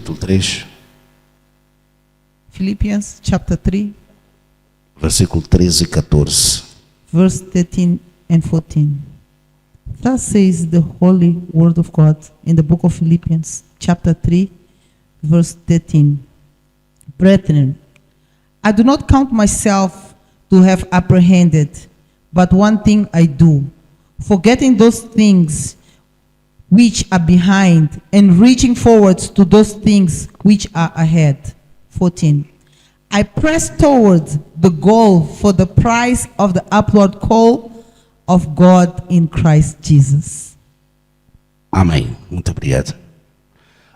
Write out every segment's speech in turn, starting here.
capítulo 3, Philippians chapter 3, versículo 13 e 14. verse 13 and 14. Thus says the holy word of God in the book of Philippians chapter 3, verse 13. Brethren, I do not count myself to have apprehended, but one thing I do, forgetting those things which are behind and reaching forward to those things which are ahead. 14. I press toward the goal for the prize of the upward call of God in Christ Jesus. Amém. Muito obrigado.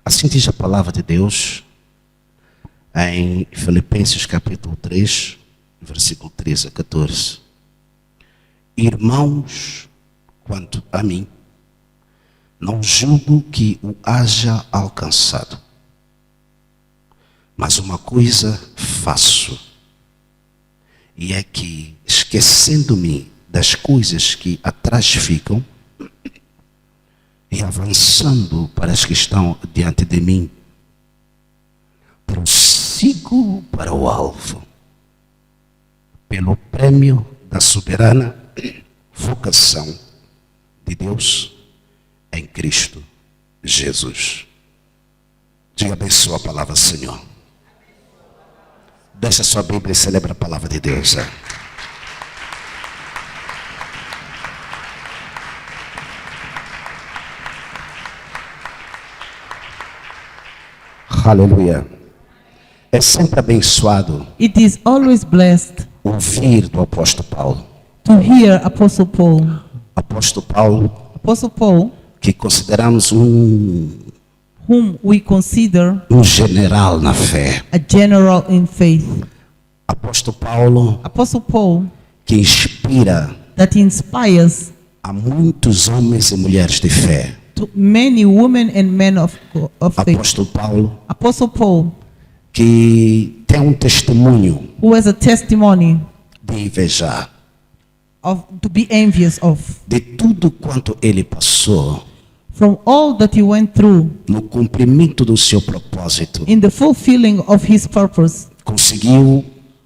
Assim diz a palavra de Deus em Filipenses capítulo 3, versículo 13 a 14. Irmãos, quanto a mim, não julgo que o haja alcançado. Mas uma coisa faço, e é que, esquecendo-me das coisas que atrás ficam, e avançando para as que estão diante de mim, prossigo para o alvo, pelo prêmio da soberana vocação de Deus em Cristo Jesus. Diga abençoa a palavra, Senhor. Deixa a sua Bíblia e celebra a palavra de Deus. Aleluia. É sempre abençoado It is always blessed ouvir do apóstolo Paulo. to hear Apostle Paul. Apóstolo Paulo, Apostle Paul, que consideramos um whom we consider general na fé. a general in faith. Apóstolo Paulo, Apostle Paul, que inspira that inspires a muitos homens e mulheres de fé. to many women and men of faith. Apóstolo Paulo, Apostle Paul, que tem um testemunho who has a testimony de invejar to be envious of, de tudo quanto ele passou from all that he went through no cumprimento do seu propósito. in the fulfilling of his purpose. Conseguiu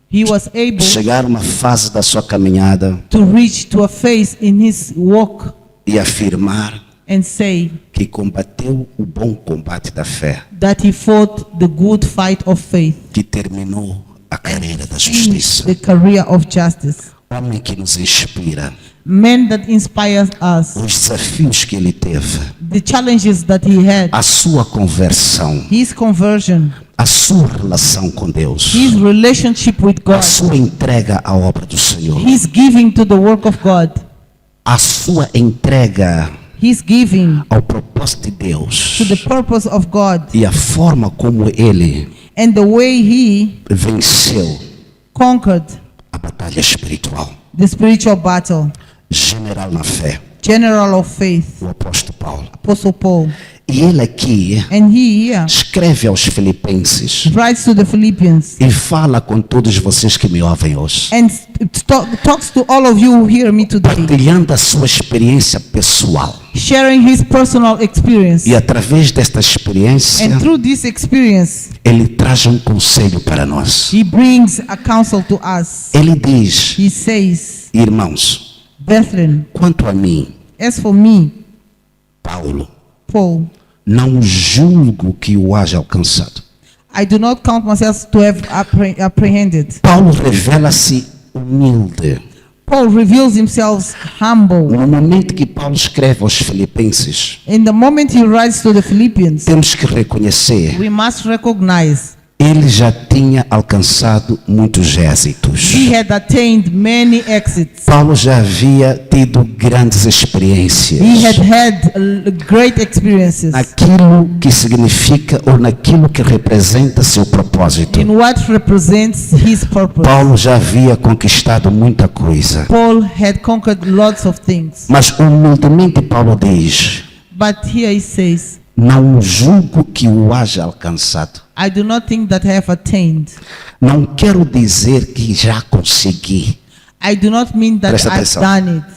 He was able chegar a uma fase da sua caminhada to reach to a phase in his walk e afirmar and say que combateu o bom combate da fé, that he fought the good fight of faith, que terminou a carreira da finished justiça. the career of justice. Homem que nos inspira, Men that inspires us, os desafios que ele teve, the challenges that he had, a sua conversão, his conversion, a sua relação com Deus, his relationship with a God, sua entrega à obra do Senhor, his giving to the work of God, a sua entrega his giving ao propósito de Deus to the purpose of God, e a forma como ele and the way he venceu conquered a batalha espiritual. the spiritual battle. General na fé, General of faith, o apóstolo Paulo. Apostle Paul. E ele aqui And he here escreve aos Filipenses writes to the Philippians e fala com todos vocês que me ouvem hoje, and talks to all of you who hear me today, partilhando a sua experiência pessoal. sharing his personal experience. E através desta experiência, And through this experience, ele traz um conselho para nós. he brings a counsel to us. Ele diz: He says, irmãos, brethren, quanto a mim, as for me, Paulo, Paul, não julgo que o haja alcançado. I do not count myself to have apprehended. Paulo revela-se humilde. Paul reveals himself humble. No momento que Paulo escreve aos Filipenses, In the moment he writes to the Philippians, temos que reconhecer, we must recognize ele já tinha alcançado muitos êxitos. he had attained many exits. Paulo já havia tido grandes experiências He had great experiences naquilo que significa ou naquilo que representa seu propósito. in what represents his purpose. Paulo já havia conquistado muita coisa, Paul had conquered lots of things. mas humildemente Paulo diz: But here he says, não julgo que o haja alcançado. I do not think that I have attained. Não quero dizer que já consegui, I do not mean that Presta I've atenção. done it.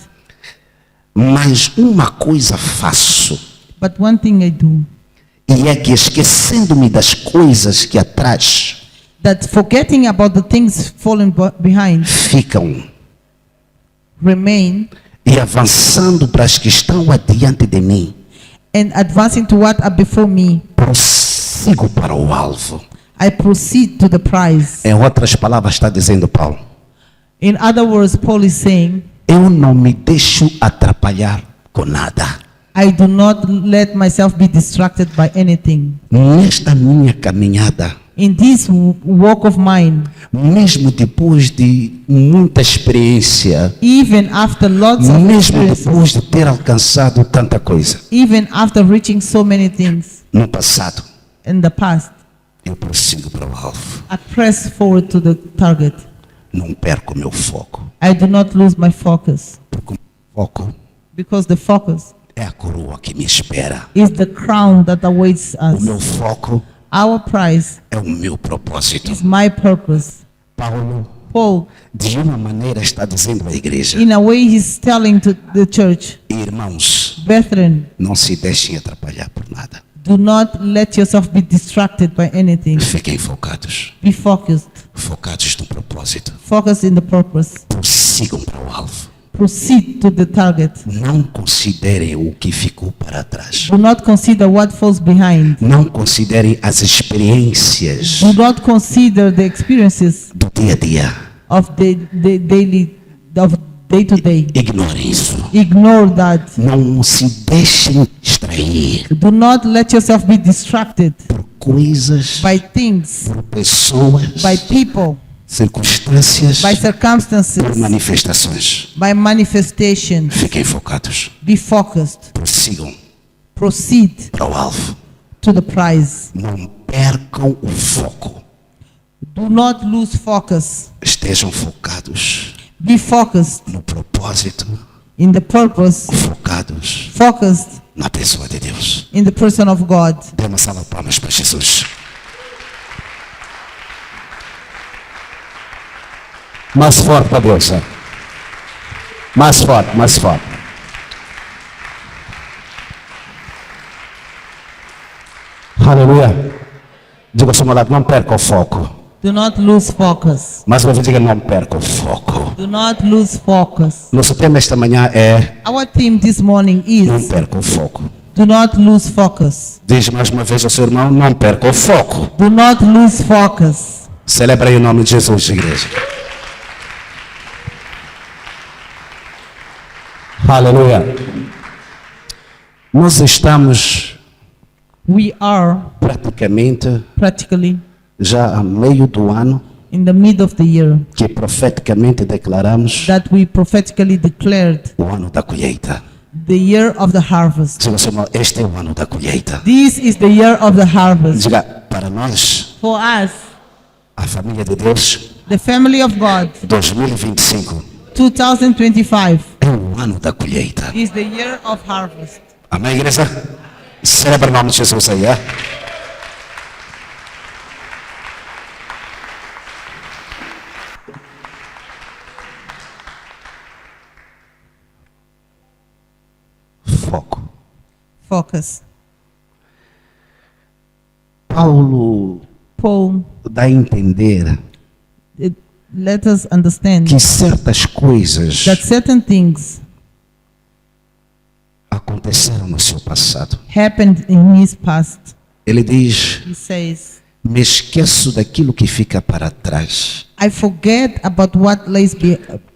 mas uma coisa faço, But one thing I do, E é que esquecendo-me das coisas que atrás that forgetting about the things fallen behind, ficam remain, e avançando para as que estão adiante de mim, and advancing to what are before me, prossigo para o alvo. I proceed to the prize. Em outras palavras, está dizendo Paulo, In other words, Paul is saying, eu não me deixo atrapalhar com nada. I do not let myself be distracted by anything. Nesta minha caminhada, In this walk of mine, mesmo depois de muita experiência, even after lots of mesmo experiences, depois de ter alcançado tanta coisa even after reaching so many things no passado, in the past, eu prossigo para o alvo. I press forward to the target. Não perco meu foco, I do not lose my focus, porque o foco because the focus é a coroa que me espera. is the crown that awaits O meu us. foco Our prize é o meu propósito. is my purpose. Paulo, Paul, de uma maneira, está dizendo à igreja: in a way, he's telling to the church, irmãos, brethren, não se deixem atrapalhar por nada. do not let yourself be distracted by anything. Fiquem focados, Be focused. focados no propósito. Focus in the purpose. Prossigam para o alvo. Proceed to the target. Não considerem o que ficou para trás. Do not consider what falls behind. Não considerem as experiências Do not consider the experiences do dia a dia. of the day to day. Ignorem isso. Ignore that. Não se deixem distrair Do not let yourself be distracted por coisas, by things, por pessoas, by people, circunstâncias, by por circumstances, manifestações. by manifestation. Fiquem focados. Be focused. Prossigam Proceed para o alvo. to the prize. Não percam o foco. Do not lose focus. Estejam focados Be focused no propósito, in the purpose, focados focused na pessoa de Deus. in the person of God. Dê uma salva de palmas para Jesus. Mais forte para Deus. Hein? Mais forte, mais forte. Aleluia. Diga ao seu lado, não perca o foco. Do not lose focus. Mais uma vez, diga, não perca o foco. Do not lose focus. Nosso tema esta manhã é Our theme this morning não is perca o foco. do not lose focus. Diz mais uma vez ao seu irmão, não perca o foco. Do not lose focus. Celebra aí o nome de Jesus, igreja. Aleluia. Nós estamos We are praticamente practically já a meio do ano in the mid of the year que profeticamente declaramos that we prophetically declared o ano da colheita. the year of the harvest. Diga, seu irmão, este é o ano da colheita. This is the year of the harvest. Diga, para nós, For us, a família de Deus, the family of God, 2025 2025 é o ano da colheita. is the year of harvest. Amém, igreja? Celebra o nome de Jesus aí, é? Foco. Focus. Paulo Paul, dá a entender let us understand que certas coisas that certain things aconteceram no seu passado. happened in his past. Ele diz: He says, me esqueço daquilo que fica para trás. I forget about what lays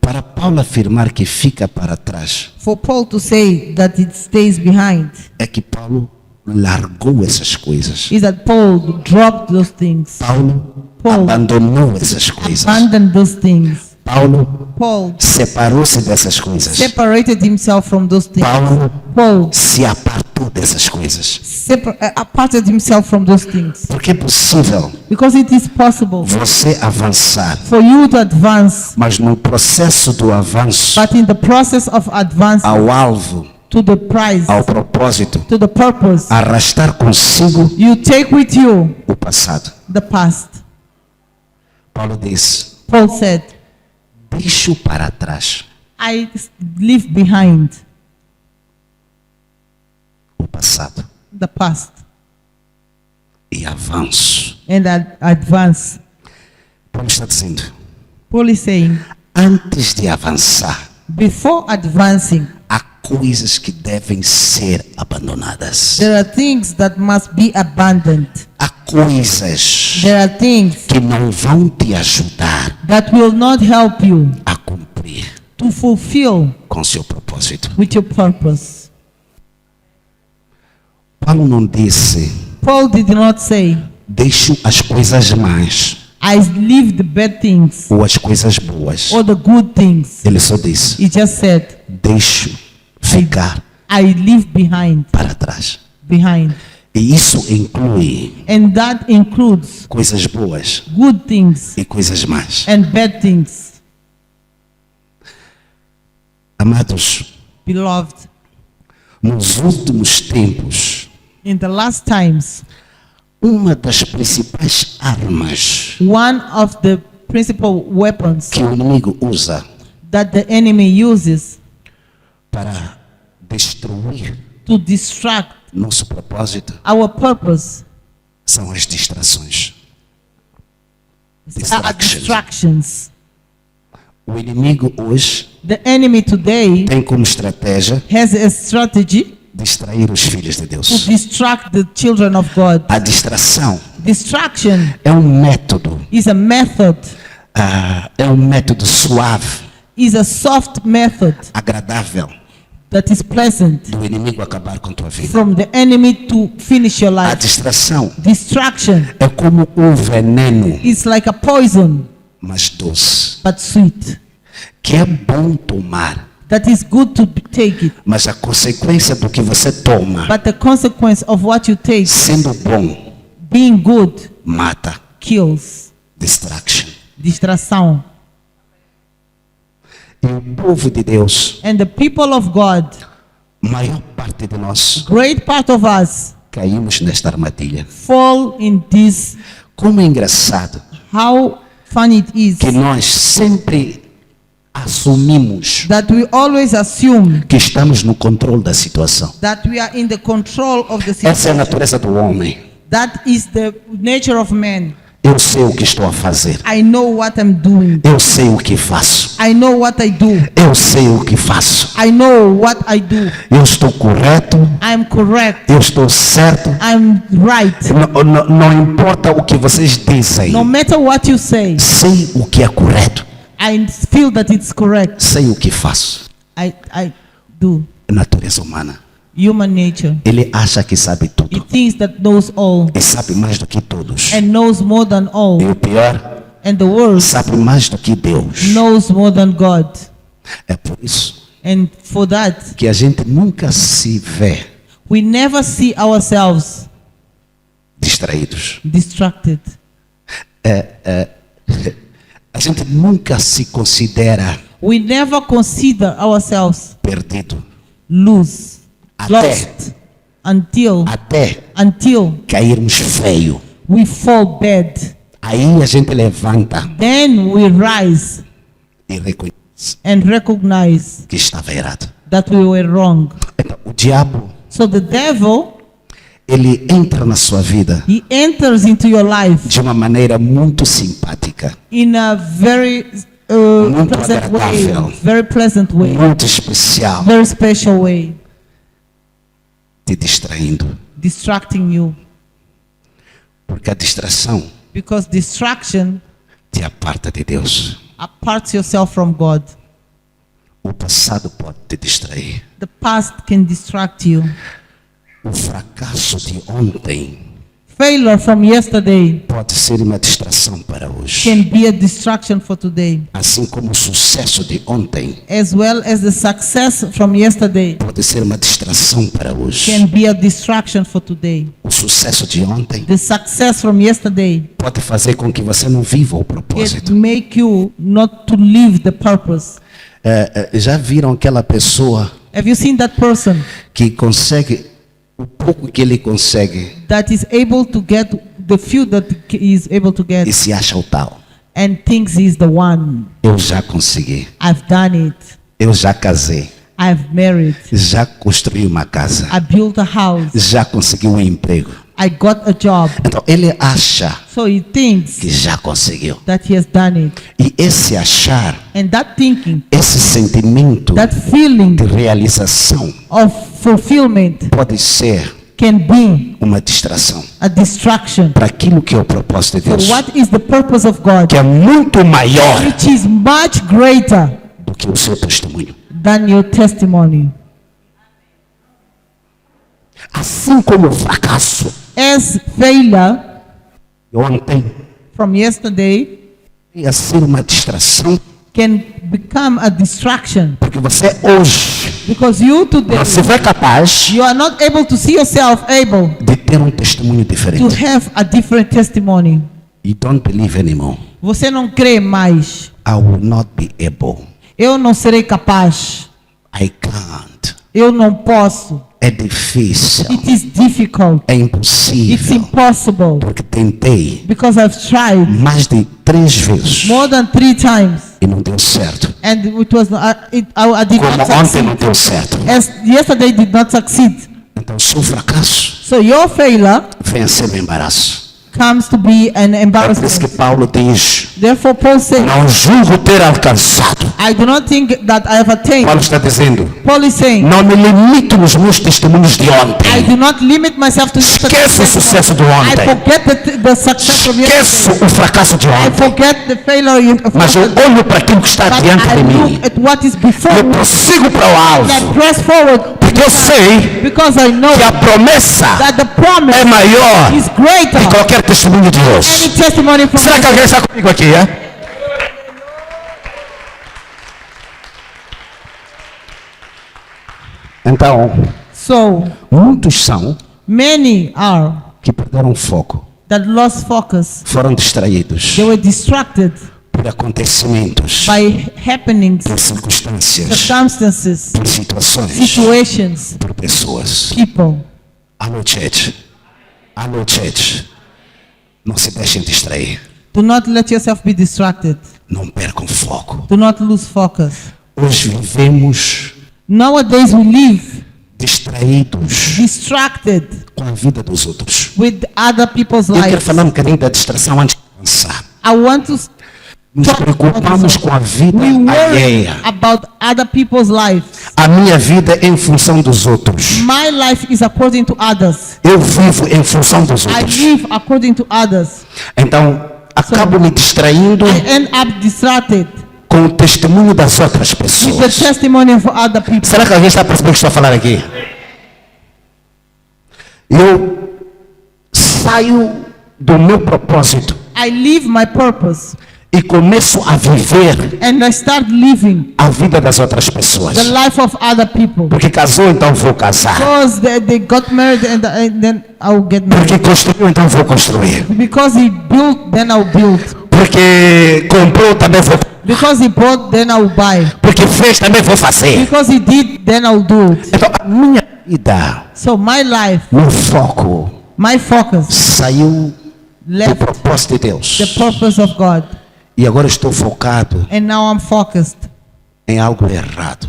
Para Paulo afirmar que fica para trás, for Paul to say that it stays behind é que Paulo largou essas coisas. is that Paul dropped those things, Paulo abandonou essas coisas. abandoned those things. Paulo Paul separou-se dessas coisas. separated himself from those things. Paulo Paul se apartou dessas coisas. aparted himself from those things. Porque é possível Because it is possible você avançar, for you to advance, mas no processo do avanço but in the process of advance ao alvo, to the prize, ao propósito, to the purpose, arrastar consigo you take with you o passado. the past. Paulo diz: Paul said, deixo para trás I leave behind o passado. the past. e avanço. and advance. Paulo está dizendo, Paul is saying, antes de avançar, before advancing, há coisas que devem ser abandonadas. there are things that must be abandoned. Há coisas There are things que não vão te ajudar that will not help you a cumprir to fulfill com seu propósito. with your purpose. Paulo não disse, Paul did not say, deixo as coisas más I leave the bad things ou as coisas boas. or the good things. Ele só disse, He just said, deixo ficar I leave behind. para trás. E isso inclui And that includes coisas boas good things e coisas más. and bad things. Amados, Beloved, nos últimos tempos, in the last times, uma das principais armas one of the principal weapons que o inimigo usa that the enemy uses para destruir to distract nosso propósito our purpose são as distrações. are distractions. O inimigo hoje The enemy today tem como estratégia has a strategy distrair os filhos de to Deus. distract the children of God. A distração Distraction é um método, is a method, suave, is a soft method agradável that is pleasant do inimigo acabar com tua vida. from the enemy to finish your A life. distração Distraction é como um veneno, is like a poison, mas doce, but sweet. que é bom tomar, That is good to take it, mas a consequência do que você toma, but the consequence of what you take, sendo bom, being good, mata. kills. Distraction. Distração. E o povo de Deus, And the people of God, maior parte de nós, great part of us, caímos nesta armadilha. fall in this. Como é engraçado How fun it is que nós sempre assumimos that we always assume que estamos no controle da situação. that we are in the control of the Essa é a situation. natureza do homem. That is the nature of man. Eu sei o que estou a fazer. I know what I'm doing. Eu sei o que faço. I know what I do. Eu sei o que faço. I know what I do. Eu estou correto. I'm correct. Eu estou certo. I'm right. Não importa o que vocês dizem. No matter what you say, Sei o que é correto. I feel that it's correct. Sei o que faço. I do. Natureza humana. Human nature. Ele acha que sabe He tudo. thinks that knows all E sabe mais do que todos. and knows more than all. E o pior, And the world sabe mais do que Deus. knows more than God. É por isso And for that, que a gente nunca se vê we never see ourselves distraídos. distracted. A gente nunca se considera We never consider ourselves perdido. lost Até, until cairmos feio. we fall bad. Aí a gente levanta Then we rise e reconhece and recognize que estava errado. that we were wrong. Então, o diabo, So the devil, ele entra na sua vida he enters into your life de uma maneira muito simpática, in a very Muito pleasant way, agradável. very pleasant way, muito especial, very special way, te distraindo. distracting you. Porque a distração Because distraction te aparta de Deus. aparts yourself from God. O passado pode te distrair. The past can distract you. O fracasso de ontem Failure from yesterday pode ser uma distração para hoje. can be a distraction for today, Assim como o sucesso de ontem as well as the success from yesterday pode ser uma distração para hoje. can be a distraction for today. O sucesso de ontem The success from yesterday pode fazer com que você não viva o can propósito. make you not to live the purpose. Já viram aquela pessoa Have you seen that person que consegue o pouco que ele consegue that is able to get the few that he is able to get e se acha o tal? and thinks he's the one? Eu já consegui. I've done it. Eu já casei. I've married. Já construí uma casa. I built a house. Já consegui um emprego. I got a job. Então ele acha So he thinks que já conseguiu. that he has done it. E esse achar, And that thinking, esse sentimento that feeling de realização of fulfillment pode ser can be uma distração a distraction. para aquilo que é o propósito de So Deus, what is the purpose of God? que é muito maior Which is much greater do que o seu testemunho. than your testimony. Assim como o fracasso As failure ontem from yesterday ia ser uma distração, can become a distraction, porque você hoje because you today, não se vê capaz you are not able to see yourself able de ter um testemunho to diferente. have a different testimony. You don't believe anymore. Você não crê mais. I will not be able. Eu não serei capaz. I can't. Eu não posso. É difícil. It is difficult. É It's impossível. impossible. Porque tentei Because I've tried mais de 3 vezes more than 3 times. e não deu certo. And it was I did Como not ontem não succeed. deu certo. As yesterday did not succeed. Então, seu fracasso So your failure vem a ser um embaraço. comes to be an É por isso que embarrassment. Paulo diz: Therefore Paul said, não julgo ter alcançado. I do not think that I have attained. Paulo está dizendo: Paul is saying, não me limito nos meus testemunhos de I ontem. do not limit myself to Esqueço o sucesso do I ontem. forget the success of Esqueço yesterday. o fracasso de I ontem. forget the failure of Mas eu yesterday. olho para aquilo que está But diante de I mim. look at what is before Eu me prossigo para o alvo. and press forward Porque eu sei because I know que a promessa that the promise é maior is greater que qualquer testemunho de than Deus. any testimony from Será que alguém está comigo aqui, é? Então, So muitos são many are que perderam foco, that lost focus. foram distraídos They were distracted por acontecimentos, by happenings, por circunstâncias, circumstances, por situações, situations, por pessoas. people. Alô, church. Alô, church. Não se deixem distrair. Do not let yourself be distracted. Não percam foco. Do not lose focus. Hoje vivemos Nowadays we live distraídos distracted com a vida dos outros. with other people's Eu quero lives. falar um bocadinho da distração antes de avançar. I want to Nos preocupamos com a vida we worry alheia. about other people's lives. A minha vida é em função dos outros. My life is according to others. Eu vivo em função dos I outros. live according to others. Então, acabo me distraindo I end up distracted com o testemunho das outras with the pessoas. testimony of other people. Será que alguém está percebendo o que estou a falar aqui? Eu saio do meu propósito I live my purpose e começo a viver and I start living a vida das outras pessoas. the life of other people. Porque casou, então vou casar. Because they got married and then I'll get married. Porque construiu, então vou construir. Because he built, then I'll build. Porque comprou, também vou. Because he bought, then I'll buy. Porque fez, também vou fazer. Because he did, then I'll do it. Então, a minha vida, So my life, meu foco, my focus saiu do left propósito de Deus. the purpose of God. E agora estou focado And now I'm focused em algo errado.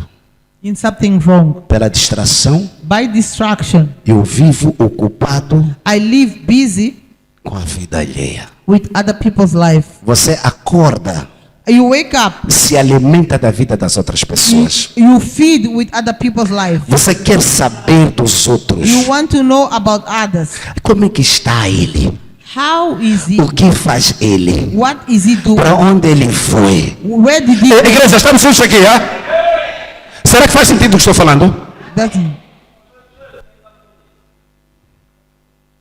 in something wrong. Pela distração, By distraction, eu vivo ocupado I live busy com a vida alheia. with other people's life. Você acorda, You wake up, se alimenta da vida das outras pessoas. you feed with other people's life. Você quer saber dos outros. You want to know about others. Como é que está ele? How is he? O que faz ele? What is he doing? Para onde ele foi? Where did he Igreja, estamos juntos aqui, Será que faz sentido o que estou falando? That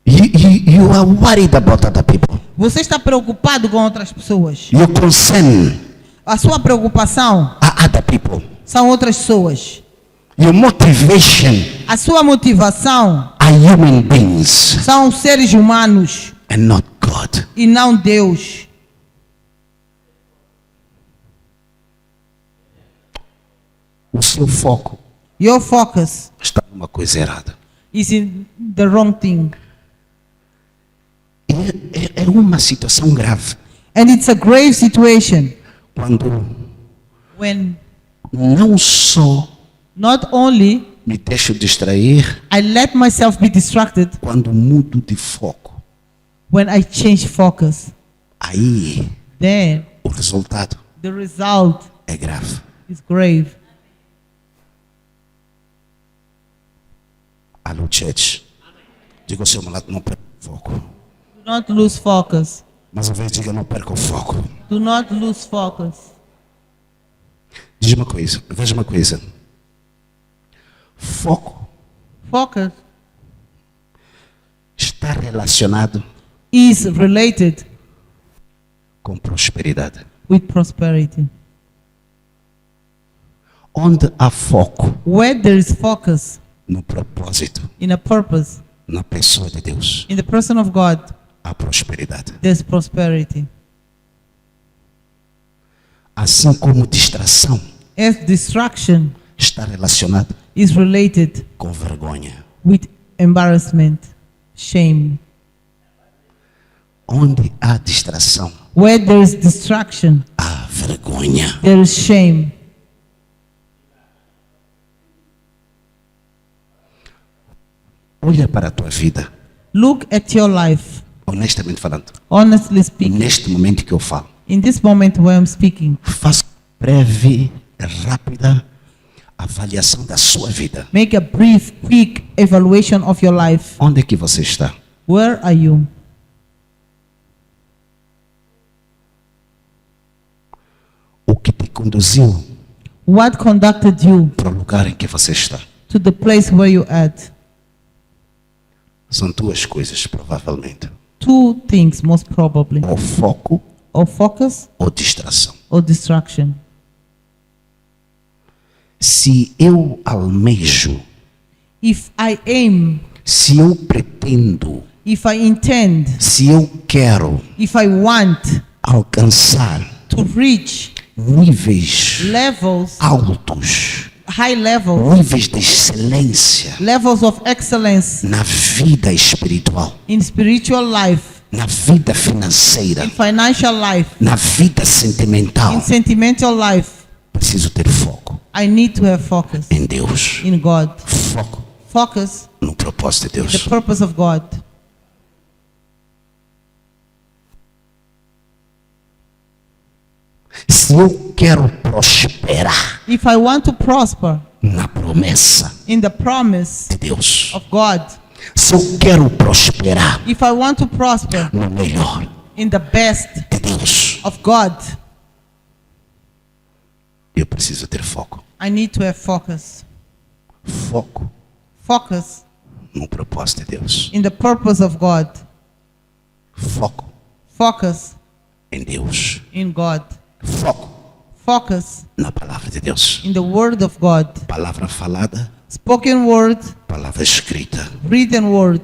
You are worried about other people. Você está preocupado com outras pessoas. Your concern A sua preocupação are other people. são outras pessoas. Your motivation A sua motivação are human beings são seres humanos and not God. e não Deus. O seu foco Your focus está numa coisa errada. is in the wrong thing. É uma situação grave And it's a grave situation quando when não só not only Me deixo distrair I let myself be distracted quando mudo de foco. when I change focus. Aí Then o resultado the result é grave. is grave. Alô, church. Diga ao seu lado, não perca o foco. Do not lose focus. Mais uma vez, diga, não perca o foco. Do not lose focus. Diz uma coisa, veja uma coisa. Foco Focus está relacionado is related com prosperidade. with prosperity. Onde há foco Where there is focus no propósito, in a purpose, na pessoa de Deus, in the person of God, há prosperidade. there's prosperity. Assim como distração As distraction está relacionado is related com vergonha. with embarrassment, shame. Onde há distração, Where there is distraction, há vergonha. there is shame. Olha para a tua vida, Look at your life. honestamente falando, Honestly speaking, neste momento que eu falo. in this moment where I'm speaking, Faça breve, rápida avaliação da sua vida. make a brief, quick evaluation of your life. Onde é que você está? Where are you? O que te conduziu What conducted you para o lugar em que você está? to the place where you're at? São duas coisas, provavelmente. Two things, most probably. Ou foco Or focus ou distração. or distraction. Se eu almejo, If I aim, se eu pretendo, if I intend, se eu quero if I want alcançar to reach níveis levels, altos, high levels, níveis de excelência levels of excellence na vida espiritual, in spiritual life, na vida financeira, in financial life, na vida sentimental, in sentimental life, preciso ter foco I need to have focus em Deus. in God. Foco Focus no propósito de the Deus. purpose of God. Se eu quero prosperar If I want to prosper na promessa in the promise de Deus, of God, se eu quero prosperar if I want to prosper no melhor in the best de Deus, of God, eu preciso ter foco. I need to have focus. Foco Focus no propósito de Deus. in the purpose of God. Foco Focus em Deus. in God. Foco Focus na palavra de Deus. in the word of God. Palavra falada, Spoken word, palavra escrita. written word.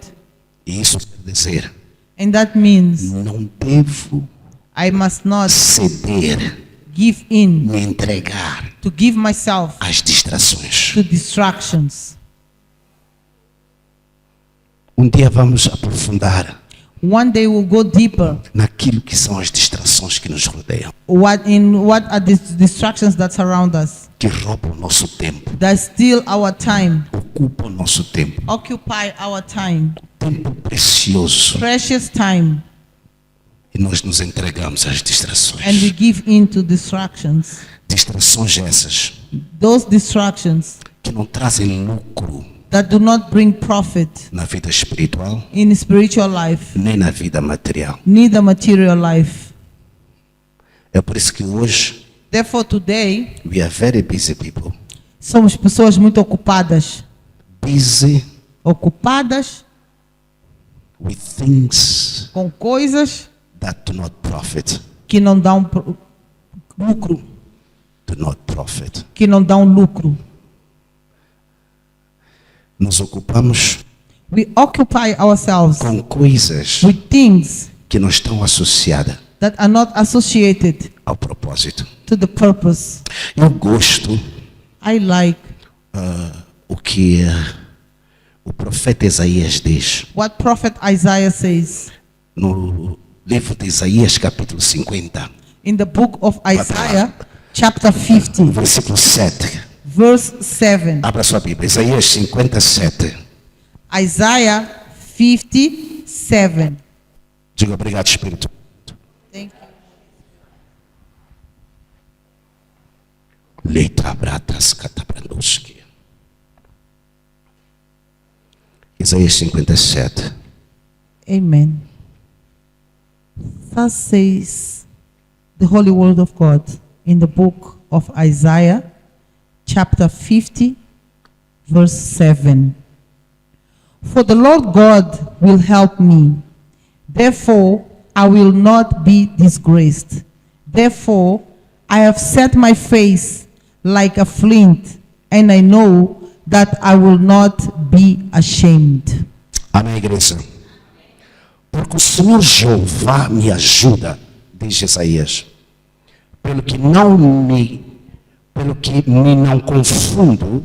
E isso quer dizer, And that means não devo I must not ceder, give in me entregar to give myself às distrações. to distractions. Um dia vamos aprofundar One day we'll go deeper naquilo que são as distrações que nos rodeiam, what are the distractions that surround us, que roubam o nosso tempo, that steal our time, ocupam o nosso tempo, occupy our time, tempo precioso, precious time, e nós nos entregamos às and we distrações. give in to distractions. Distrações essas Those distractions que não trazem lucro that do not bring profit na vida espiritual, in spiritual life, nem na vida material. neither material life. É por isso que hoje Therefore, today, we are very busy people. somos pessoas muito ocupadas. Busy Ocupadas with things com coisas that do not profit. que não dão lucro, Do not profit. que não dão lucro. Nos ocupamos We occupy ourselves com coisas with things que não estão associadas that are not associated ao propósito. to the purpose. Eu gosto I like o que o profeta Isaías diz what prophet Isaiah says no livro de Isaías, capítulo 50, in the book of Isaiah, chapter 50, versículo 7. verse 7. Abra sua Bíblia, Isaías 57. Isaiah 57. Diga obrigado, Espírito. Thank you. Letra bratas catabrandoski. Isaías 57. Amen. Thus says the Holy Word of God in the book of Isaiah, chapter 50, verse 7. For the Lord God will help me. Therefore, I will not be disgraced. Therefore, I have set my face like a flint, and I know that I will not be ashamed. Amém, igreja? Porque o Senhor Jeová me ajuda, diz Isaías, pelo que me não confundo,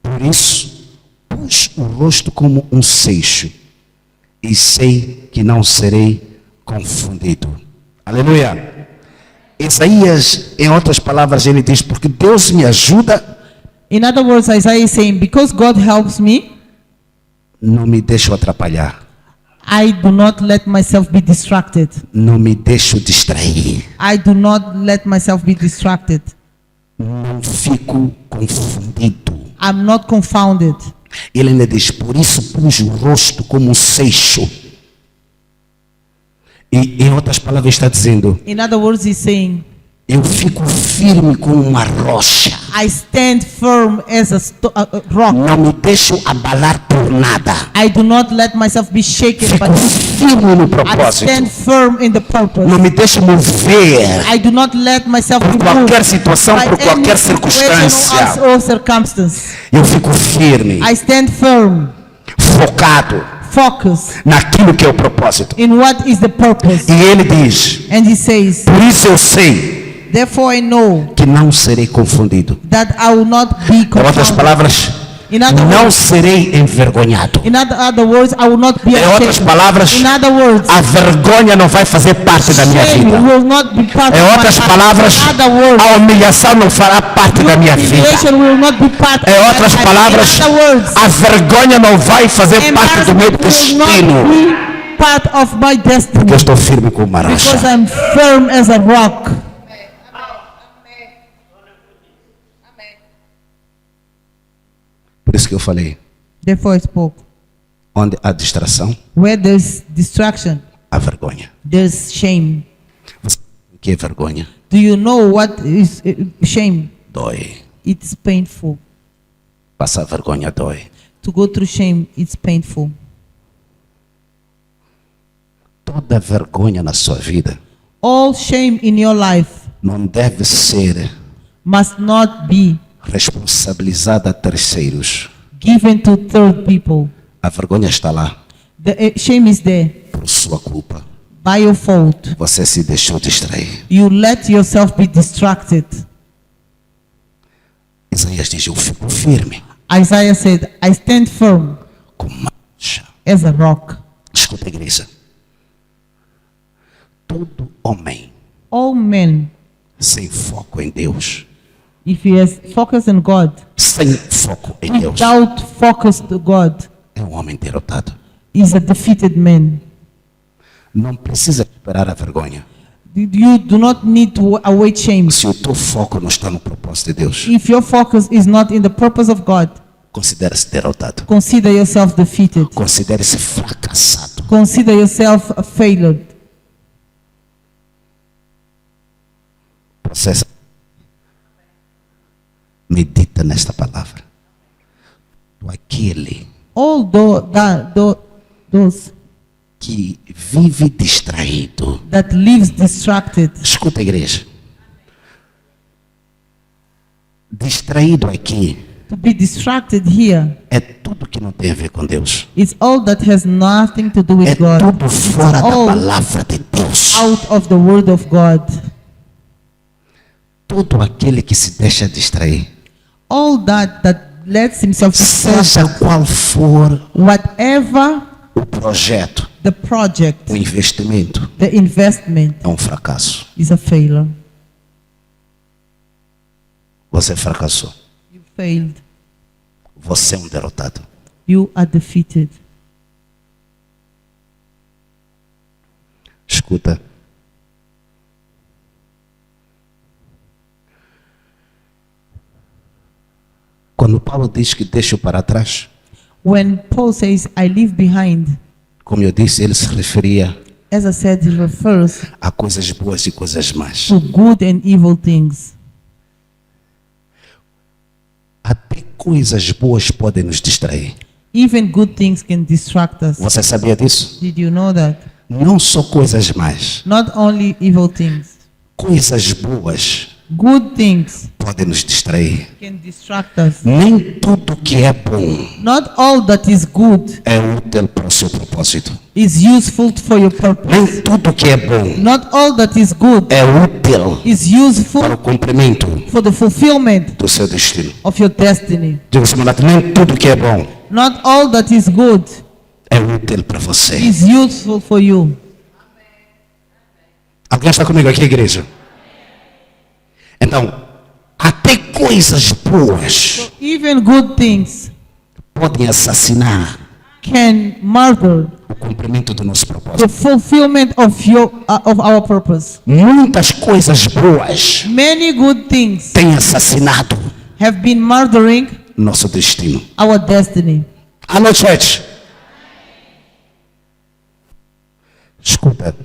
por isso pus o rosto como um seixo, e sei que não serei confundido. Aleluia! Isaías, em outras palavras, ele diz, porque Deus me ajuda, In other words, Isaiah is saying, because God helps me, não me deixo atrapalhar, I do not let myself be distracted. não me deixo distrair, I do not let myself be distracted. não fico confundido. I'm not confounded. Ele ainda diz, por isso pus o rosto como um seixo. E em outras palavras está dizendo, In other words, he's saying, eu fico firme como uma rocha. I stand firm as a rock. Não me deixo abalar por nada. I do not let myself be shaken, Fico but firme no I propósito. stand firm in the purpose. Não me deixo mover I do not let myself por be moved qualquer situação, by por qualquer any situation circunstância. or circumstance. Eu fico firme, I stand firm, focado focused naquilo que é o propósito. in what is the purpose. E ele diz, And he says, por isso eu sei therefore I know que não serei confundido. that I will not be Em outras confounded. palavras, In other não words, serei envergonhado. in other words, I will not be Em outras ashamed. palavras, In other words, a vergonha não vai fazer parte da minha shame vida. will not be part Em of my outras life. palavras, In other words, a humilhação não fará parte da minha vida. humiliation will not be part of Em my outras life. palavras, In other words, a vergonha não vai fazer parte do meu embarrassment will destino. not be part of my destiny. Porque eu estou firme como uma Because rocha. I'm firm as a rock. Por isso que eu falei, Therefore I spoke. onde há distração, Where there's distraction, há vergonha. there's shame. Você sabe o que é vergonha? Do you know what is shame? Dói. It's painful. Passar vergonha dói. To go through shame, it's painful. Toda vergonha na sua vida All shame in your life não deve ser must not be responsabilizada a terceiros. given to third people. A vergonha está lá The shame is there por sua culpa. by your fault. Você se deixou distrair. You let yourself be distracted. Isaías diz, eu fico firme Isaiah said, I stand firm como uma rocha. as a rock. Escuta, igreja. Todo homem All men, sem foco em Deus, if he has focus on God, sem foco em Deus, without focus to God, é um homem derrotado. is a defeated man. Não precisa esperar a vergonha. You do not need to await shame. Se o teu foco não está no propósito de Deus, If your focus is not in the purpose of God, considere-se derrotado. consider yourself defeated. Considere-se fracassado. Consider yourself a failure. Processa. Medita nesta palavra. Aquele All those que vive distraído. that lives distracted. Escuta, igreja. Distraído aqui To be distracted here, é tudo que não tem a ver com Deus. it's all that has nothing to do with É God. tudo fora da all palavra de Deus. out of the word of God. Todo aquele que se deixa distrair, All that lets himself seja distracted. qual for Whatever o projeto, the project, o investimento, the investment é um fracasso. is a failure. Você fracassou. You failed. Você é um derrotado. You are defeated. Escuta. Quando Paulo diz que deixa para trás, When Paul says, I leave behind, como eu disse, ele se referia as I said, he refers a coisas boas e coisas más. to good and evil things. Até coisas boas podem nos distrair. Even good things can distract us. Você sabia disso? Did you know that? Não só coisas más. Not only evil things, Coisas boas good things podem nos distrair. can distract us. Nem tudo que é bom Not all that is good é útil para o seu propósito. is useful for your purpose. Nem tudo que é bom Not all that is good é útil is para useful o cumprimento for the fulfillment do seu destino. of your destiny. Digo, Simulato, nem tudo que é bom Not all that is good é útil para você. is useful for you. Alguém está comigo aqui, igreja? Então, até coisas boas Even good things podem assassinar can murder o cumprimento do nosso the propósito. fulfillment of our purpose. Muitas coisas boas Many good things têm assassinado have been murdering nosso destino. our destiny. Alô, church. Escuta.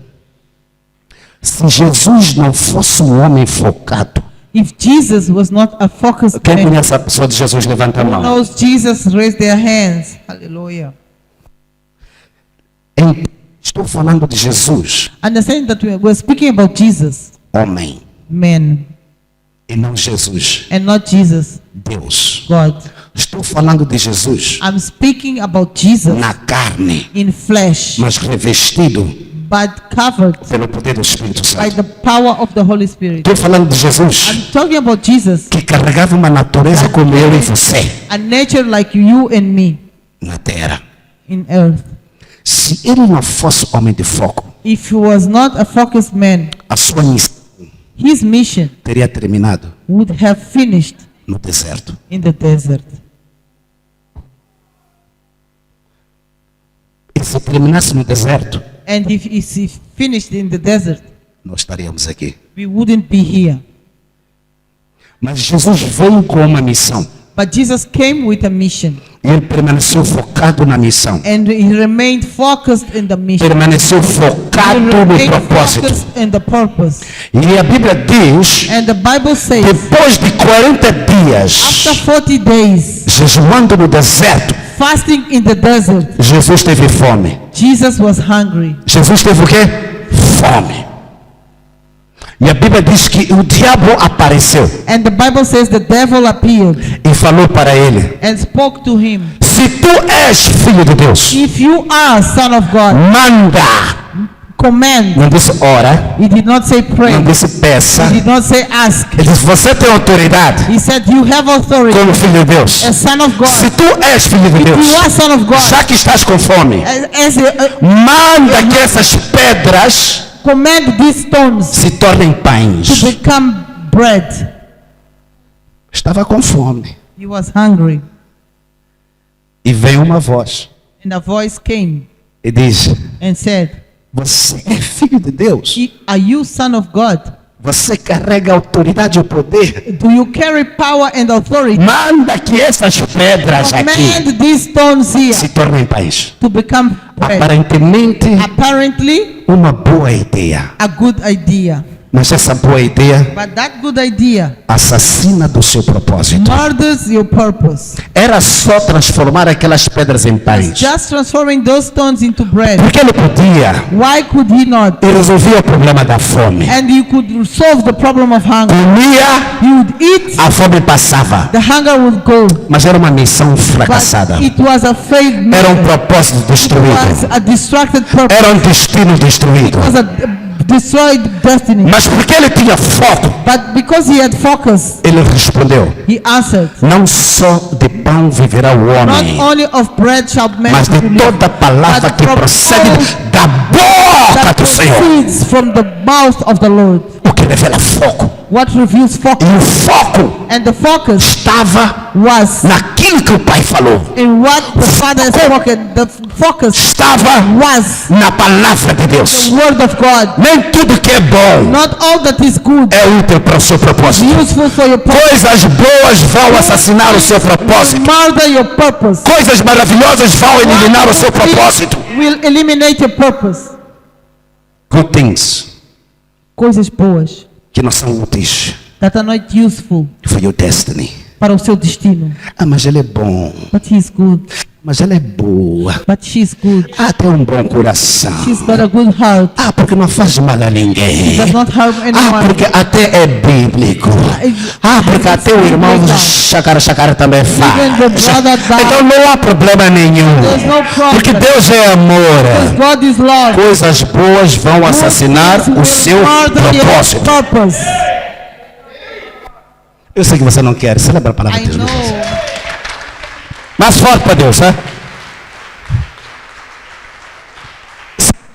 Se Jesus não fosse um homem focado, If Jesus was not a focused quem man, conhece a pessoa de Jesus, levanta a who mão. knows Jesus, raise their hands. Hallelujah. Estou falando de Jesus, Understand that we're speaking about Jesus, homem, man, e não Jesus, and not Jesus, Deus. God. Estou falando de Jesus I'm speaking about Jesus na carne, in flesh, mas revestido but covered pelo poder do Espírito by Santo. the power of the Holy Spirit. Estou falando de Jesus I'm talking about Jesus, que carregava uma natureza como eu e você a nature like you and me na terra. in earth. Se ele não fosse homem de foco, If he was not a focused man, a sua missão his mission teria terminado would have finished no deserto. in the desert. E se terminasse no deserto, And if he finished in the desert, nós estaríamos aqui. we wouldn't be here. Mas Jesus veio com uma missão. But Jesus came with a mission, E ele permaneceu focado na missão. and he remained focused in the mission. Permaneceu He focado no remained propósito. focused in the purpose. E a Bíblia diz, And the Bible says, depois de 40 dias, after 40 days jejuando no deserto, fasting in the desert, Jesus teve fome. Jesus was hungry. Jesus teve o quê? Fome. E a Bíblia diz que o diabo apareceu And the Bible says the devil appeared e falou para ele: and spoke to him. se tu és filho de Deus, If you are a son of God, manda. command. Não disse ora, He did not say pray. não disse peça. He did not say ask. Ele disse: você tem autoridade He said you have authority como filho de Deus. as son of Se God. tu és filho de Deus, You are son of God. já que estás com fome, As manda que essas pedras command these stones se tornem to pães. become bread. Estava com fome. He was hungry. E veio uma voz And a voice came e diz: and said, você é filho de Deus. Are you son of God? Você carrega a autoridade e o poder. Do you carry power and authority? Manda que essas pedras aqui Command these stones here se tornem pães. to become bread. Aparentemente, Apparently, uma boa ideia. a good idea. Mas essa boa ideia But that good idea assassina do seu propósito. murders your purpose. Era só transformar aquelas pedras em pães. Just transforming those stones into bread. Porque ele podia Why could he not? e resolvia o problema da fome. And you could solve the problem of hunger. Comia, You would eat, a fome passava. the hunger would go. Mas era uma missão fracassada. But it was a failed Era um mission. propósito It was destruído. a distracted purpose. Era um destino destruído. It was a destroyed destiny. Mas porque ele tinha foco, But because he had focus, ele respondeu: he answered, não só de pão viverá o not homem, only of bread shall man mas de live, toda palavra but que from procede all da boca that do Senhor. proceeds from the mouth of the Lord. O que revela foco. What reveals E focus? o foco And the focus estava was naquilo que o Pai falou. in what the Father has spoken. The focus Estava was na palavra de Deus. the word of God. Nem tudo que é bom Not all that is good é útil para o seu propósito. useful for your purpose. Coisas boas vão assassinar o seu propósito. Murder your purpose. Coisas maravilhosas vão eliminar o seu propósito. Will eliminate your purpose. Good things Coisas boas que não são úteis that are not useful for your destiny. para o seu destino. Ah, mas ele é bom. But he is good. Mas ela é boa. But she is good. Ah, tem um bom coração. She's got a good heart. Ah, porque não faz mal a ninguém. Does not harm Ah, anyone. porque até é bíblico. Ah, porque até o irmão chacara também faz. Even the brother died. Então não há problema nenhum. There's no problem. Porque Deus é amor. God is love. Coisas boas vão assassinar o seu Murder your propósito. purpose. Eu sei que você não quer. Celebra a palavra I de Deus. know. Mais forte para Deus, né?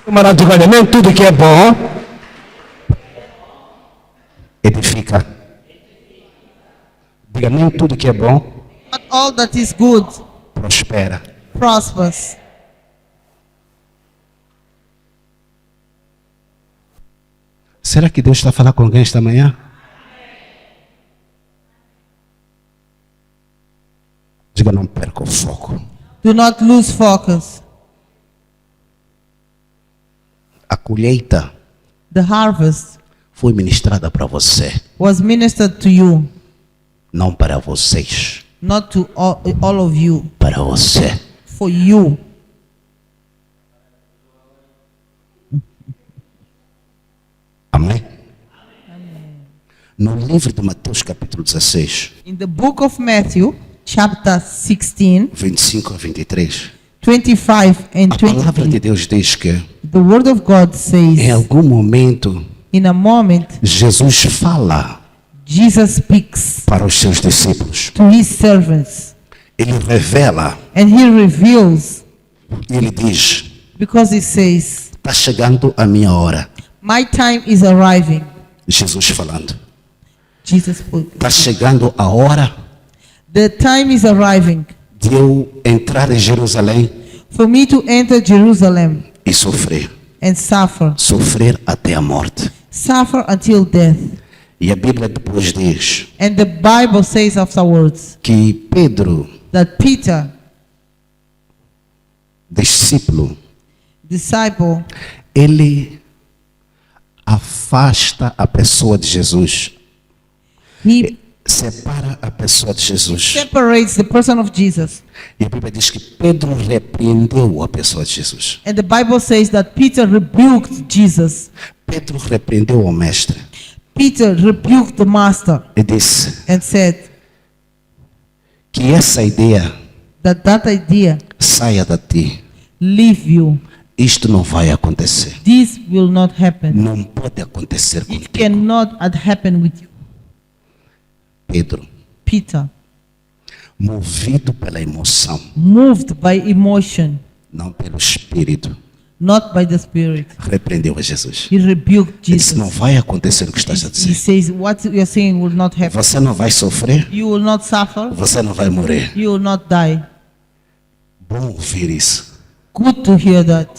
Camarada, olha, nem tudo que é bom edifica. Diga, nem tudo que é bom Not all that is good prospera. prospers. Será que Deus está falando com alguém esta manhã? Diga, não perca o foco. Do not lose focus. A colheita The harvest foi ministrada para você, was ministered to you, não para vocês, not to all of you, para você. for you. Amém? No livro de Mateus capítulo 16, In the book of Matthew, chapter 16, 25 a 23, 25 and a palavra de 23, Deus diz que the word of God em says, algum momento in a moment, Jesus fala Jesus speaks para os seus discípulos. to his servants, Ele revela, and he reveals, ele diz, because he says, está chegando a minha hora. my time is arriving. Jesus falando. Jesus spoke. Está chegando a hora The time is arriving de eu entrar em Jerusalém for me to enter Jerusalem e sofrer. and suffer, Sofrer até a morte. suffer until death. E a Bíblia depois diz And the Bible says afterwards que Pedro, that Peter, discípulo, disciple, ele afasta a pessoa de Jesus. he Separa a pessoa de Jesus. separates the person of Jesus. E a Bíblia diz que Pedro repreendeu a pessoa de Jesus. And the Bible says that Peter rebuked Jesus. Pedro repreendeu o mestre Peter rebuked the master e disse and said que essa ideia that idea saia de ti. leave you. Isto não vai acontecer. This will not happen. Não pode acontecer It contigo. cannot happen with you. Pedro, Peter, movido pela emoção, moved by emotion, não pelo espírito, not by the Spirit, repreendeu a Jesus. he rebuked Ele disse, não Jesus. vai acontecer o que estás a He dizer. says, what you're saying will not happen. Você não vai sofrer, You will not suffer. você não vai morrer. You will not die. Bom ouvir isso. Good to hear that.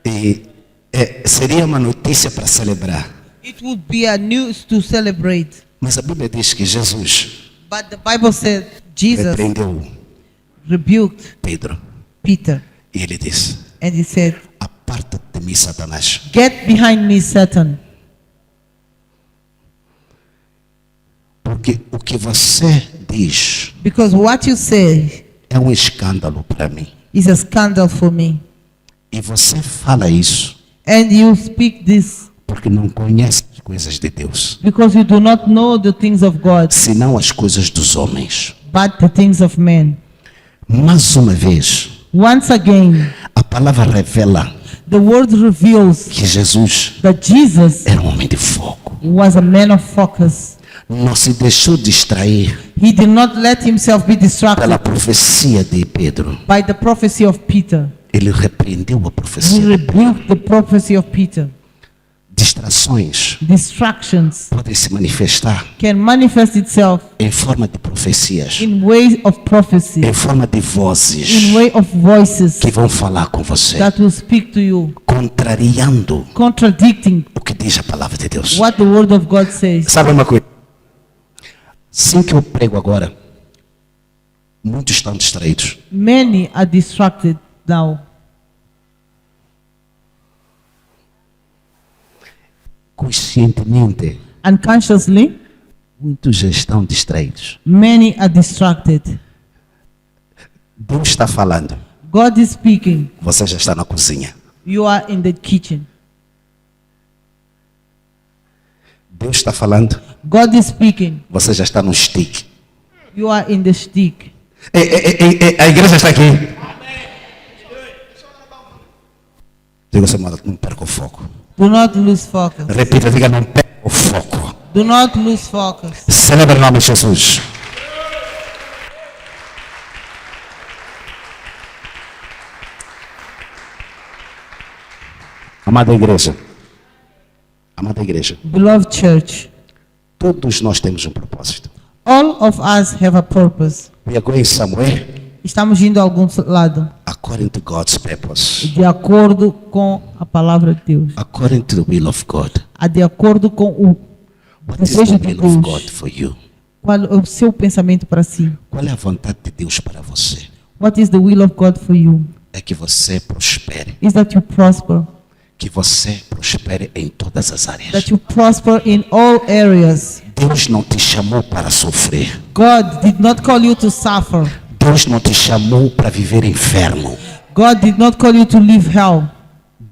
E seria uma notícia para celebrar. It would be a news to celebrate. Mas a Bíblia diz que Jesus But the Bible said Jesus repreendeu rebuked Pedro. Peter. E ele disse, And he said, aparta-te de mim, Satanás. get behind me, Satan. Porque o que você diz Because what you say é um escândalo para mim. is a scandal for me. E você fala isso And you speak this porque não conhece as coisas de Deus, because you do not know the things of God, senão as coisas dos homens. but the things of men. Mais uma vez, Once again, a palavra revela the word reveals que Jesus that Jesus era um homem de fogo. was a man of focus. Não se deixou distrair He did not let himself be distracted pela profecia de Pedro. by the prophecy of Peter. Ele repreendeu a He profecia. rebuked the prophecy of Peter. Distrações Distractions podem se manifestar can manifest itself em forma de profecias, in ways of prophecy, em forma de vozes in way of voices que vão falar com você, that will speak to you, contrariando contradicting o que diz a palavra de Deus. what the word of God says. Sabe uma coisa? Assim que eu prego agora, muitos estão distraídos. Many are distracted now. Conscientemente, Unconsciously, muitos já estão distraídos. many are distracted. Deus está falando, God is speaking. você já está na cozinha. You are in the kitchen. Deus está falando, God is speaking. você já está no stick. You are in the stick. A igreja está aqui. Diga assim, não perca o foco. Do not lose focus. Repita, diga, não perca o foco. Do not lose focus. Celebra o nome de Jesus. Amada igreja, Beloved church, todos nós temos um propósito. all of us have a purpose. We are going somewhere Estamos indo a algum lado, according to God's purpose, de acordo com a palavra de Deus, according to the will of God. de acordo com o What is the desejo de will of God Deus. for you? Qual é o seu pensamento para si? Qual é a vontade de Deus para você? What is the will of God for you? É que você prospere, Is that you prosper, que você prospere em todas as áreas. that you prosper in all areas. Deus não te chamou para sofrer. God did not call you to suffer. Deus não te chamou para viver enfermo. God did not call you to live hell.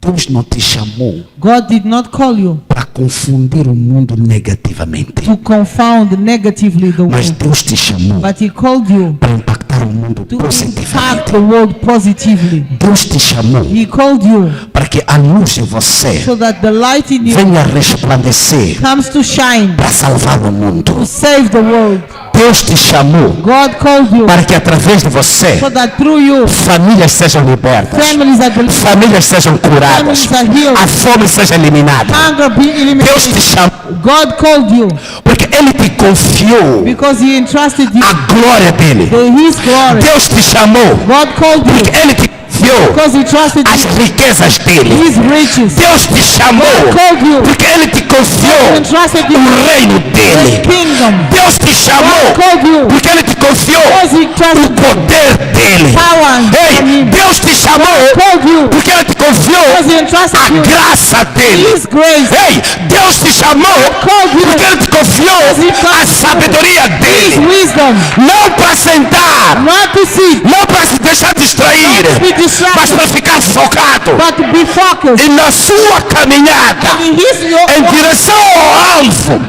Deus não te chamou God did not call you para confundir o mundo negativamente. to confound negatively the Mas world, Deus te chamou but He called you para impactar o mundo to impact positivamente. the world positively. Deus te chamou He called you para que a luz em você so that the light in you venha resplandecer comes to shine para salvar o mundo. to save the world. Deus te chamou God called you para que através de você so that through you famílias sejam libertas, families are delivered, famílias sejam curadas, families are healed, a fome seja eliminada. hunger be Deus te eliminated. chamou God called you porque Ele te confiou because He entrusted you a glória dele. His glory. Deus te chamou God called you porque Ele te confiou because He trusted as you riquezas dele. His riches. Deus te chamou God called you porque Ele te He confiou entrusted you o reino His dele. kingdom. Deus te chamou God called you porque Ele te confiou because He o trusted poder dele. power Ei, from Him. Deus te chamou Called you porque Ele te confiou because He entrusted a you graça dele. His grace. Ei, Deus te chamou Called you porque Ele te confiou a sabedoria His dele. wisdom, Não para sentar, not to sit, não para se deixar distrair, not to be mas distracted, para ficar focado but to be focused e na sua caminhada in His em direção ao alvo,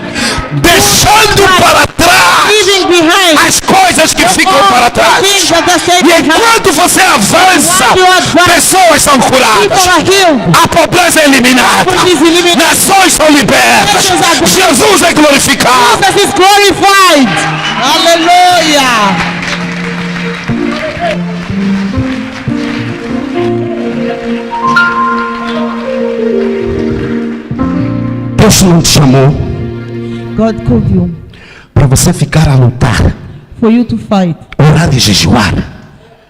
deixando para trás leaving behind as coisas que ficam para trás. things that are E staying behind. enquanto você avança, pessoas são People curadas, are healed. a pobreza é eliminada, Poverty is eliminated. nações são libertas, Jesus é glorificado. Jesus is glorified. Hallelujah. Deus não te chamou God called you para você ficar a lutar, for you to fight, orar e jejuar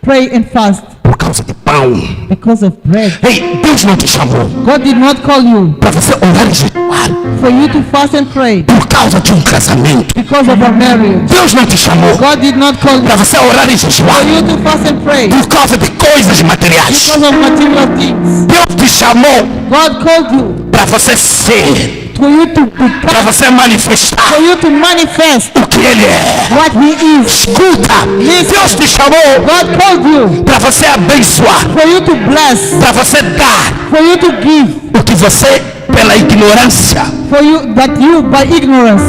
pray and fast por causa de pão. because of bread. Ei, Deus não te chamou God did not call you para você orar e jejuar for you to fast and pray por causa de um casamento. because of a marriage. Deus não te chamou God did not call you para você orar e jejuar for you to fast and pray por causa de coisas materiais. because of material things. Deus te chamou God called you para você ser, for you to para você manifestar for you to manifest o que Ele é. what He is. Escuta, Deus te chamou God called you para você abençoar, for you to bless, para você dar for you to give, o que você, pela ignorância, for you that you by ignorance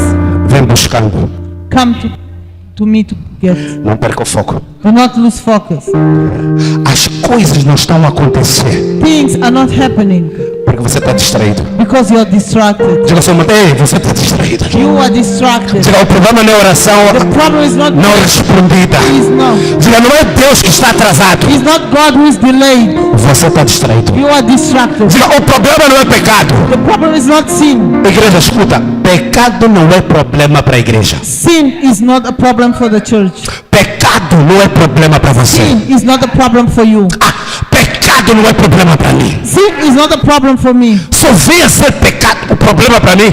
vem buscando. come to me to get. Não perca o foco. Do not lose focus. As coisas não estão a acontecer Things are not happening Porque você está distraído. Because you are distracted. Diga ao seu irmão, ei, você está distraído. You are distracted. Diga, o problema não é oração The problem is not não respondida. is not. Diga, não é Deus que está atrasado. It's not God who is delayed. Você está distraído. You are distracted. Diga, o problema não é pecado. The problem is not sin. Igreja, escuta, pecado não é problema para a igreja. Sin is not a problem for the church. Pecado não é problema para você. Sin is not a problem for you. Pecado não é problema para mim. Sin is not a problem for me. Só vem a ser pecado o problema para mim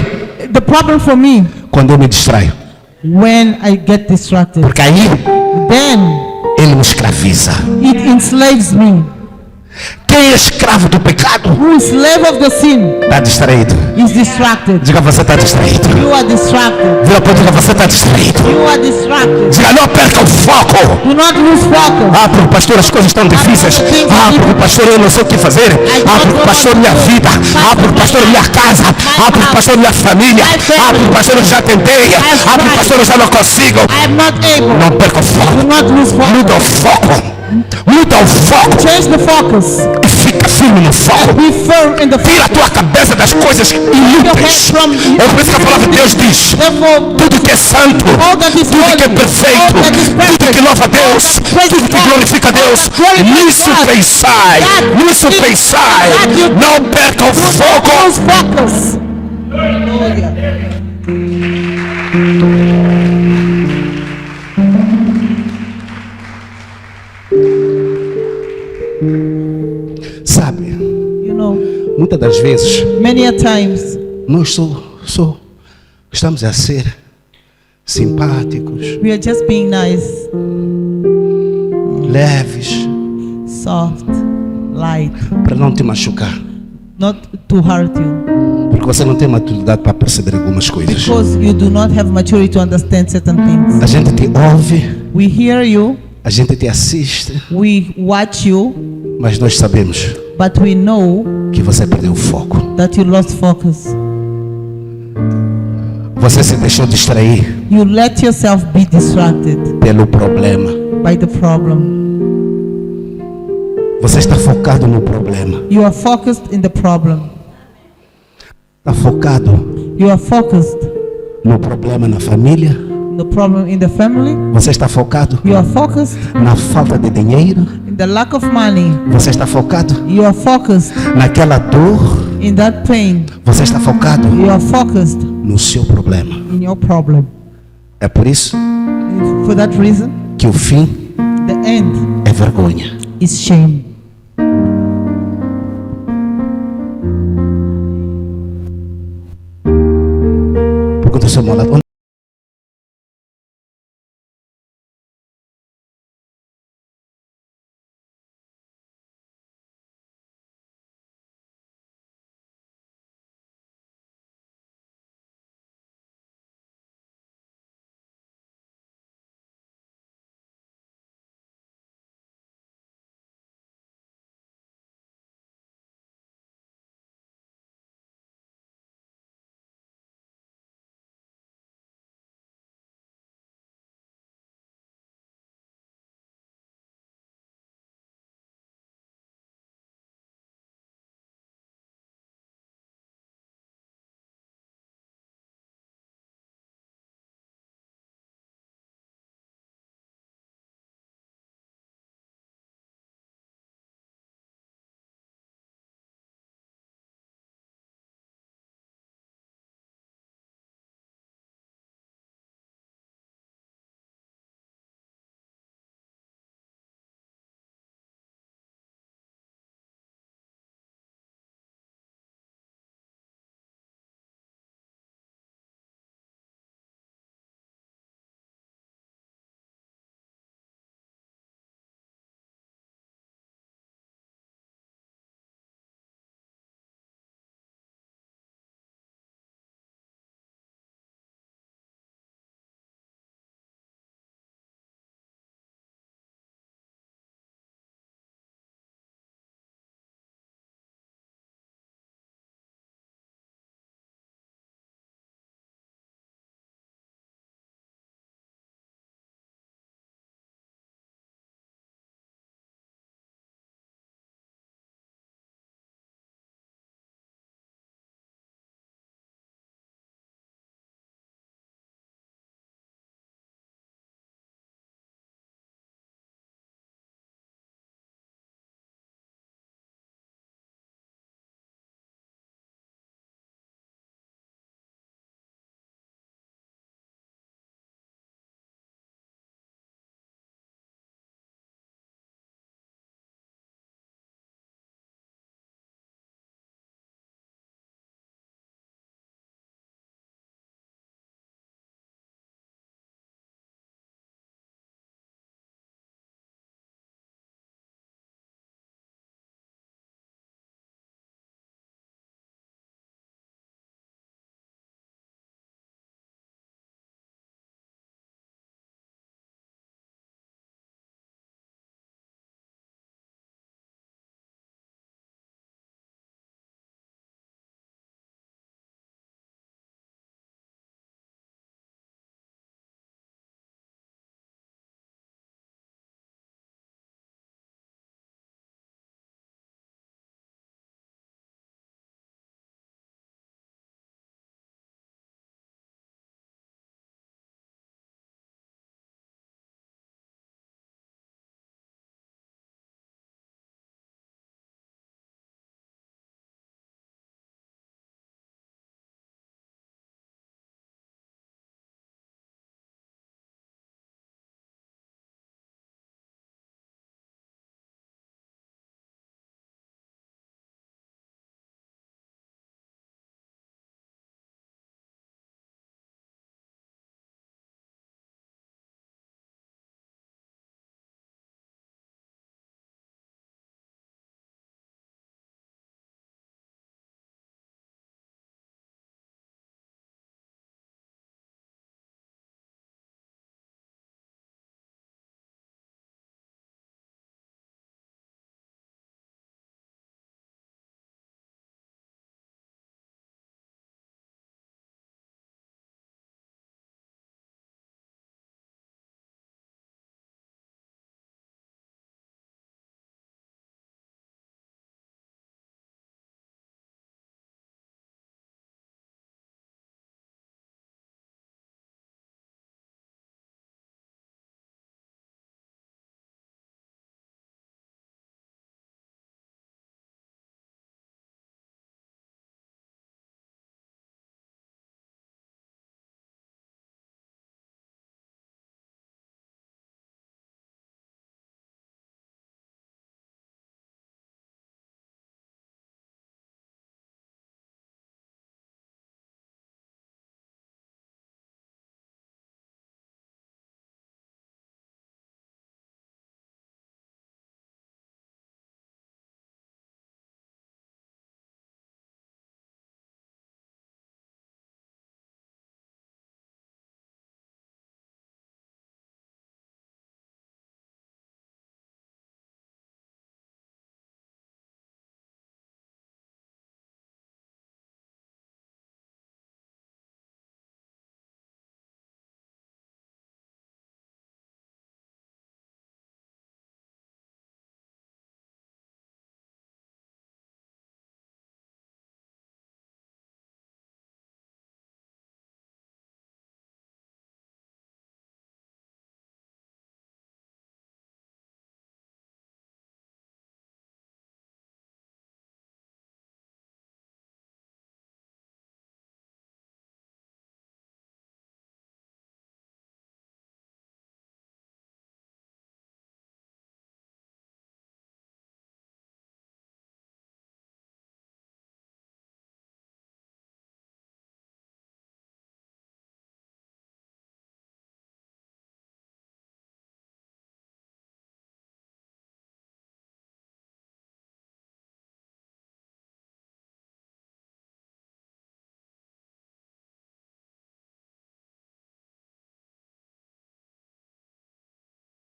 The problem for me quando eu me distraio. when I get distracted. Porque aí Then ele me escraviza. it enslaves me. Quem é escravo do pecado Who is slave of the sin está distraído. is distracted. Diga, você está distraído. You are distracted. Diga, você está distraído. You are distracted. Diga, não perca o foco. Do not lose focus. Porque pastor, as coisas estão difíceis. Porque pastor, eu não sei o que fazer. Porque pastor, minha vida. Porque pastor, minha casa. Porque pastor, minha família. Porque pastor, eu já tentei. Porque pastor, eu já não consigo. I am not able. Não perca o Do foco. not lose focus. Muda o foco. Muda o foco. Change the focus. E fica firme no foco. Be firm in the Tira a focus. tua cabeça das coisas inúteis. É por isso que a palavra de Deus diz: Therefore, tudo que é santo, all that is tudo que é holy, perfeito, all that is tudo perfect, que louva a Deus, tudo que glorifica a Deus, nisso pensai, nisso pensai. Não perca o foco. lose focus. Sabe, You know, muitas das vezes many a times nós só estamos a ser simpáticos, we are just being nice, leves, soft, light, para não te machucar. not to hurt you. Porque você não tem maturidade para perceber algumas coisas. Because you do not have maturity to understand certain things. A gente te ouve, We hear you, a gente te assiste, we watch you, mas nós sabemos but we know que você perdeu o foco. that you lost focus. Você se deixou distrair You let yourself be distracted pelo problema. by the problem. Você está focado no problema. You are focused in the problem. Está focado You are focused no problema na família. in the problem in the family. Você está focado You are focused na falta de dinheiro. in the lack of money. Você está focado You are focused naquela dor. in that pain. Você está focado You are focused no seu problema. in your problem. É por isso For that reason, que o fim the end é vergonha. is shame. Pergunta ao seu irmão lá,